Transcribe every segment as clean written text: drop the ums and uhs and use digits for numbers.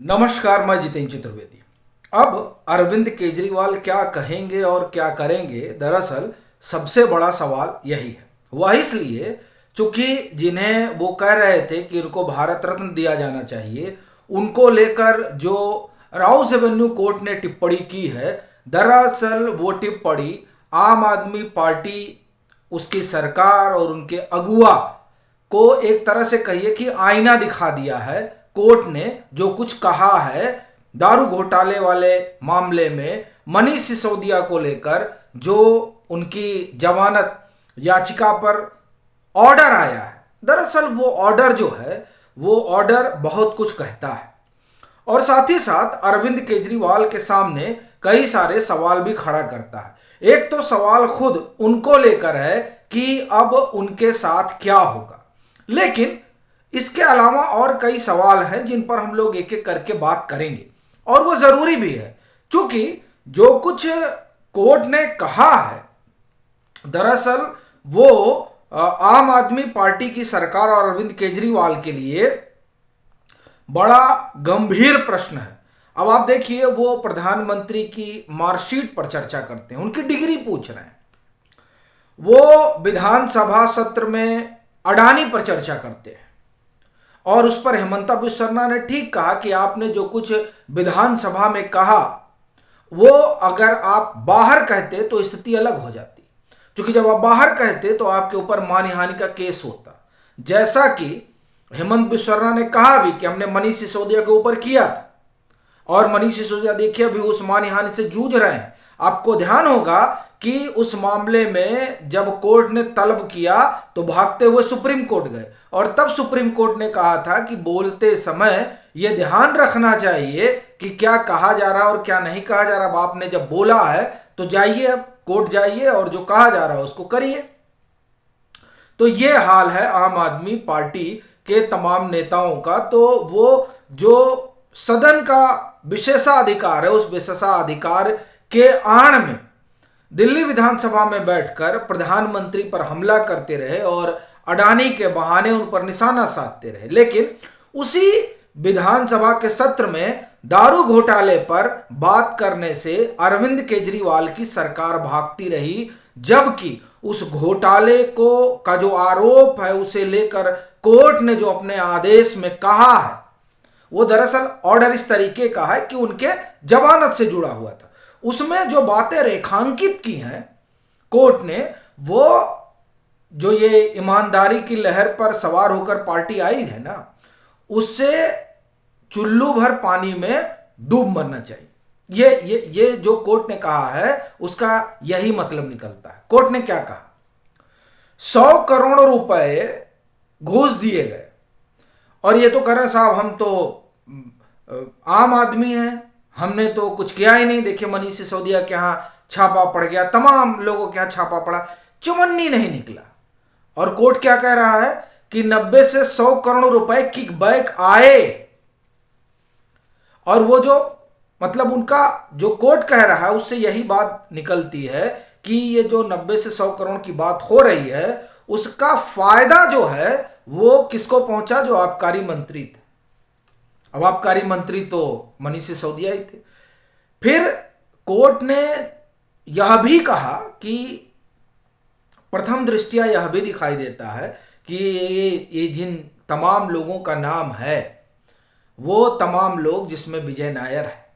नमस्कार, मैं जितेंद्र चतुर्वेदी। अब अरविंद केजरीवाल क्या कहेंगे और क्या करेंगे, दरअसल सबसे बड़ा सवाल यही है। वह इसलिए चूंकि जिन्हें वो कह रहे थे कि उनको भारत रत्न दिया जाना चाहिए, उनको लेकर जो राउस एवेन्यू कोर्ट ने टिप्पणी की है, दरअसल वो टिप्पणी आम आदमी पार्टी, उसकी सरकार और उनके अगुआ को एक तरह से कहिए कि आईना दिखा दिया है। कोर्ट ने जो कुछ कहा है दारू घोटाले वाले मामले में मनीष सिसोदिया को लेकर, जो उनकी जमानत याचिका पर ऑर्डर आया है, दरअसल वो ऑर्डर जो है वो ऑर्डर बहुत कुछ कहता है। और साथ ही साथ अरविंद केजरीवाल के सामने कई सारे सवाल भी खड़ा करता है। एक तो सवाल खुद उनको लेकर है कि अब उनके साथ क्या होगा, लेकिन इसके अलावा और कई सवाल हैं जिन पर हम लोग एक एक करके बात करेंगे, और वो जरूरी भी है क्योंकि जो कुछ कोर्ट ने कहा है, दरअसल वो आम आदमी पार्टी की सरकार और अरविंद केजरीवाल के लिए बड़ा गंभीर प्रश्न है। अब आप देखिए, वो प्रधानमंत्री की मार्कशीट पर चर्चा करते हैं, उनकी डिग्री पूछ रहे हैं। वो विधानसभा सत्र में अडानी पर चर्चा करते हैं और उस पर हेमंता बिस्वा शर्मा ने ठीक कहा कि आपने जो कुछ विधानसभा में कहा वो अगर आप बाहर कहते तो स्थिति अलग हो जाती, क्योंकि जब आप बाहर कहते तो आपके ऊपर मानहानि का केस होता। जैसा कि हेमंत बिस्वा शर्मा ने कहा भी कि हमने मनीष सिसोदिया के ऊपर किया था, और मनीष सिसोदिया देखिए अभी उस मानहानि से जूझ रहे हैं। आपको ध्यान होगा कि उस मामले में जब कोर्ट ने तलब किया तो भागते हुए सुप्रीम कोर्ट गए, और तब सुप्रीम कोर्ट ने कहा था कि बोलते समय यह ध्यान रखना चाहिए कि क्या कहा जा रहा है और क्या नहीं कहा जा रहा। अब आपने जब बोला है तो जाइए, अब कोर्ट जाइए और जो कहा जा रहा है उसको करिए। तो ये हाल है आम आदमी पार्टी के तमाम नेताओं का। तो वो जो सदन का विशेषाधिकार है, उस विशेषाधिकार के आड़ में दिल्ली विधानसभा में बैठकर प्रधानमंत्री पर हमला करते रहे और अडानी के बहाने उन पर निशाना साधते रहे। लेकिन उसी विधानसभा के सत्र में दारू घोटाले पर बात करने से अरविंद केजरीवाल की सरकार भागती रही, जबकि उस घोटाले को का जो आरोप है उसे लेकर कोर्ट ने जो अपने आदेश में कहा है, वो दरअसल ऑर्डर इस तरीके का है कि उनके जमानत से जुड़ा हुआ था। उसमें जो बातें रेखांकित की हैं कोर्ट ने, वो जो ये ईमानदारी की लहर पर सवार होकर पार्टी आई है ना, उससे चुल्लू भर पानी में डूब मरना चाहिए। ये जो कोर्ट ने कहा है उसका यही मतलब निकलता है। कोर्ट ने क्या कहा? 100 करोड़ रुपए घूस दिए गए, और ये तो कह रहे हैं साहब हम तो आम आदमी हैं, हमने तो कुछ किया ही नहीं। देखिए मनीष सिसोदिया के यहाँ छापा पड़ गया, तमाम लोगों के यहाँ छापा पड़ा, चुमन्नी नहीं निकला। और कोर्ट क्या कह रहा है कि 90 से 100 करोड़ रुपए किकबैक आए। और वो जो मतलब उनका जो कोर्ट कह रहा है उससे यही बात निकलती है कि ये जो 90 से 100 करोड़ की बात हो रही है उसका फायदा जो है वो किसको पहुंचा? जो आबकारी मंत्री थे। अब आबकारी मंत्री तो मनीष सिसोदिया ही थे। फिर कोर्ट ने यह भी कहा कि प्रथम दृष्टया यह भी दिखाई देता है कि ये जिन तमाम लोगों का नाम है वो तमाम लोग, जिसमें विजय नायर है,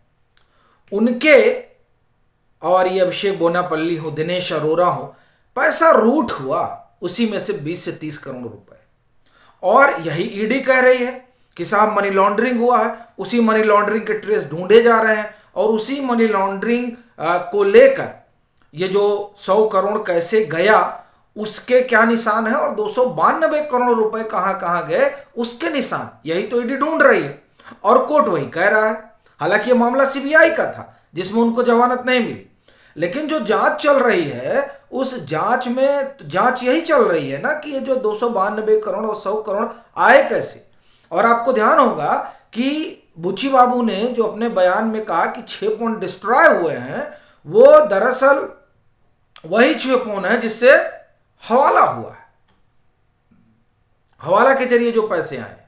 उनके, और ये अभिषेक बोनापल्ली हो, दिनेश अरोरा हो, पैसा रूट हुआ उसी में से 20 से 30 करोड़ रुपए। और यही ईडी कह रही है कि साहब मनी लॉन्ड्रिंग हुआ है। उसी मनी लॉन्ड्रिंग के ट्रेस ढूंढे जा रहे हैं, और उसी मनी लॉन्ड्रिंग को लेकर ये जो 100 करोड़ कैसे गया उसके क्या निशान है, और 292 करोड़ रुपए कहां कहां गए उसके निशान, यही तो ईडी ढूंढ रही है। और कोर्ट वही कह रहा है। हालांकि ये मामला सीबीआई का था जिसमें उनको जमानत नहीं मिली, लेकिन जो जांच चल रही है उस जांच में जांच यही चल रही है ना कि ये जो 292 करोड़ और 100 करोड़ आए कैसे। और आपको ध्यान होगा कि बुच्ची बाबू ने जो अपने बयान में कहा कि 6 पॉइंट डिस्ट्रॉय हुए हैं, वो दरअसल वही 6 पॉइंट है जिससे हवाला हुआ है, हवाला के जरिए जो पैसे आए।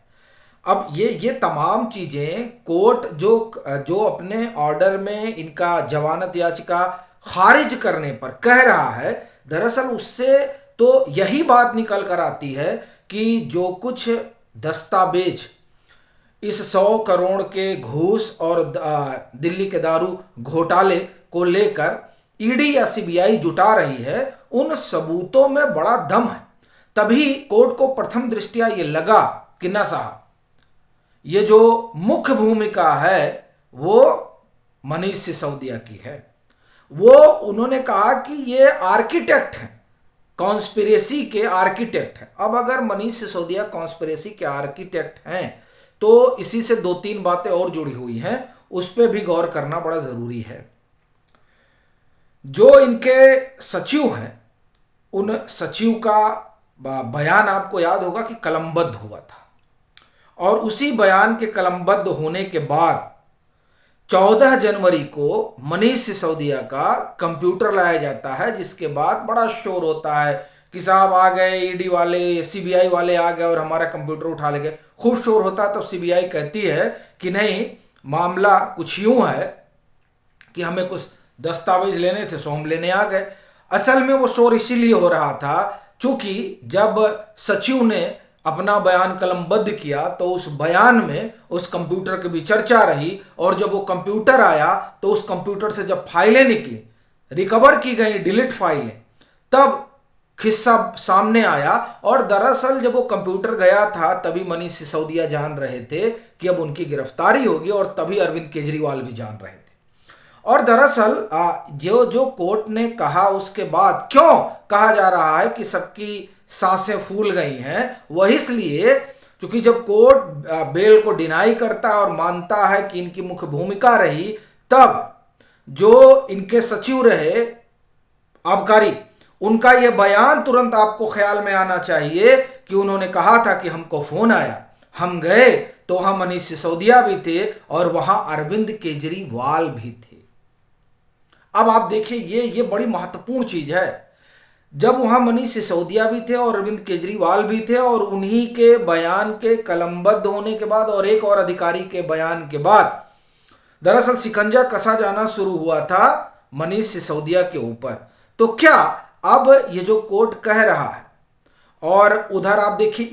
अब ये तमाम चीज़ें कोर्ट जो जो अपने ऑर्डर में इनका जमानत याचिका खारिज करने पर कह रहा है, दरअसल उससे तो यही बात निकल कर आती है कि जो कुछ दस्तावेज इस 100 करोड़ के घूस और दिल्ली के दारू घोटाले को लेकर ईडी या सीबीआई जुटा रही है, उन सबूतों में बड़ा दम है। तभी कोर्ट को प्रथम दृष्टया ये लगा कि न साहब, ये जो मुख्य भूमिका है वो मनीष सिसोदिया की है। वो उन्होंने कहा कि ये आर्किटेक्ट हैं, कॉन्स्पिरेसी के आर्किटेक्ट हैं। अब अगर मनीष सिसोदिया कॉन्स्पिरेसी के आर्किटेक्ट हैं तो इसी से 2-3 बातें और जुड़ी हुई हैं, उस पर भी गौर करना बड़ा जरूरी है। जो इनके सचिव हैं, उन सचिव का बयान आपको याद होगा कि कलमबद्ध हुआ था, और उसी बयान के कलमबद्ध होने के बाद 14 जनवरी को मनीष सिसोदिया का कंप्यूटर लाया जाता है, जिसके बाद बड़ा शोर होता है कि साहब आ गए, ईडी वाले सीबीआई वाले आ गए और हमारा कंप्यूटर उठा ले गए। खूब शोर होता है। तो सीबीआई कहती है कि नहीं, मामला कुछ यूं है कि हमें कुछ दस्तावेज लेने थे सो हम लेने आ गए। असल में वो शोर इसीलिए हो रहा था चूंकि जब सचिव ने अपना बयान कलमबद्ध किया तो उस बयान में उस कंप्यूटर की भी चर्चा रही, और जब वो कंप्यूटर आया तो उस कंप्यूटर से जब फाइलें निकली, रिकवर की गई डिलीट फाइलें, तब किस्सा सामने आया। और दरअसल जब वो कंप्यूटर गया था तभी मनीष सिसोदिया जान रहे थे कि अब उनकी गिरफ्तारी होगी, और तभी अरविंद केजरीवाल भी जान रहे थे। और दरअसल जो कोर्ट ने कहा उसके बाद क्यों कहा जा रहा है कि सबकी सांसें फूल गई हैं, वह इसलिए क्योंकि जब कोर्ट बेल को डिनाई करता है और मानता है कि इनकी मुख्य भूमिका रही, तब जो इनके सचिव रहे आबकारी, उनका यह बयान तुरंत आपको ख्याल में आना चाहिए कि उन्होंने कहा था कि हमको फोन आया, हम गए तो वहां मनीष सिसोदिया भी थे और वहां अरविंद केजरीवाल भी थे। अब आप देखिए, ये बड़ी महत्वपूर्ण चीज है। जब वहां मनीष सिसोदिया भी थे और अरविंद केजरीवाल भी थे, और उन्हीं के बयान के कलमबद्ध होने के बाद और एक और अधिकारी के बयान के बाद दरअसल शिकंजा कसा जाना शुरू हुआ था मनीष सिसोदिया के ऊपर। तो क्या अब ये जो कोर्ट कह रहा है, और उधर आप देखिए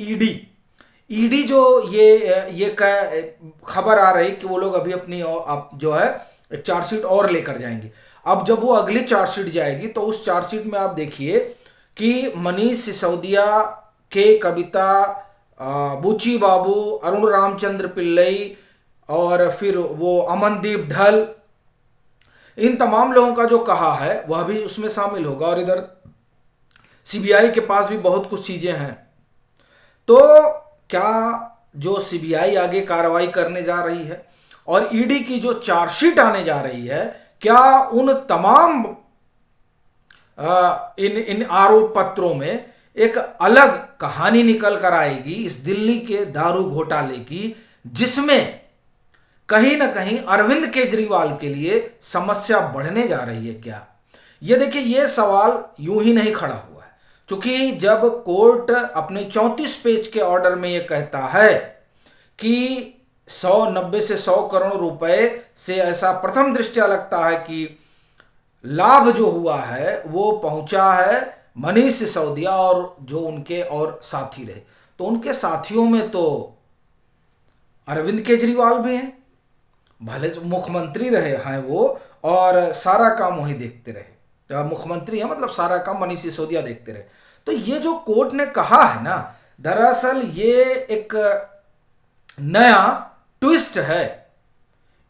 ईडी जो ये खबर आ रही कि वो लोग अभी अपनी जो है चार्जशीट और लेकर जाएंगे। अब जब वो अगली चार्जशीट जाएगी तो उस चार्जशीट में आप देखिए कि मनीष सिसोदिया के कविता, बुची बाबू, अरुण रामचंद्र पिल्लई और फिर वो अमनदीप ढल, इन तमाम लोगों का जो कहा है वह भी उसमें शामिल होगा। और इधर सीबीआई के पास भी बहुत कुछ चीजें हैं। तो क्या जो सीबीआई आगे कार्रवाई करने जा रही है और ईडी की जो चार्जशीट आने जा रही है, क्या उन तमाम इन आरोप पत्रों में एक अलग कहानी निकल कर आएगी इस दिल्ली के दारू घोटाले की, जिसमें कहीं ना कहीं अरविंद केजरीवाल के लिए समस्या बढ़ने जा रही है क्या? ये देखिए, ये सवाल यूं ही नहीं खड़ा हुआ है, क्योंकि जब कोर्ट अपने 34 पेज के ऑर्डर में ये कहता है कि 90 से 100 करोड़ रुपए से ऐसा प्रथम दृष्टया लगता है कि लाभ जो हुआ है वो पहुंचा है मनीष सिसोदिया और जो उनके और साथी रहे, तो उनके साथियों में तो अरविंद केजरीवाल भी हैं, भले मुख्यमंत्री रहे हैं वो, और सारा काम वही देखते रहे, मुख्यमंत्री है मतलब सारा काम मनीष सिसोदिया देखते रहे। तो ये जो कोर्ट ने कहा है ना, दरअसल ये एक नया ट्विस्ट है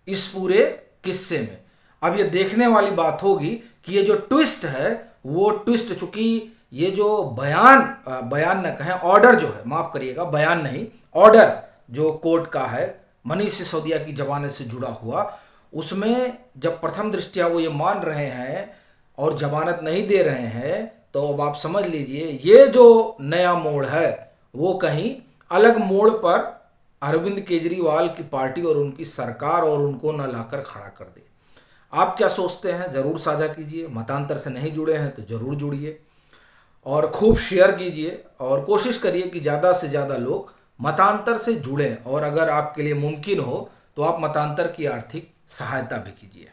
इस पूरे किस्से में। अब ये देखने वाली बात होगी कि ये जो ट्विस्ट है वो ट्विस्ट, चूंकि ये जो बयान न कहें, ऑर्डर जो है, माफ करिएगा, बयान नहीं, ऑर्डर जो कोर्ट का है मनीष सिसोदिया की जमानत से जुड़ा हुआ, उसमें जब प्रथम दृष्टया वो ये मान रहे हैं और जमानत नहीं दे रहे हैं, तो अब आप समझ लीजिए ये जो नया मोड़ है वो कहीं अलग मोड़ पर अरविंद केजरीवाल की पार्टी और उनकी सरकार और उनको न लाकर खड़ा कर दे। आप क्या सोचते हैं ज़रूर साझा कीजिए। मतांतर से नहीं जुड़े हैं तो ज़रूर जुड़िए और खूब शेयर कीजिए और कोशिश करिए कि ज़्यादा से ज़्यादा लोग मतांतर से जुड़ें और अगर आपके लिए मुमकिन हो तो आप मतांतर की आर्थिक सहायता भी कीजिए।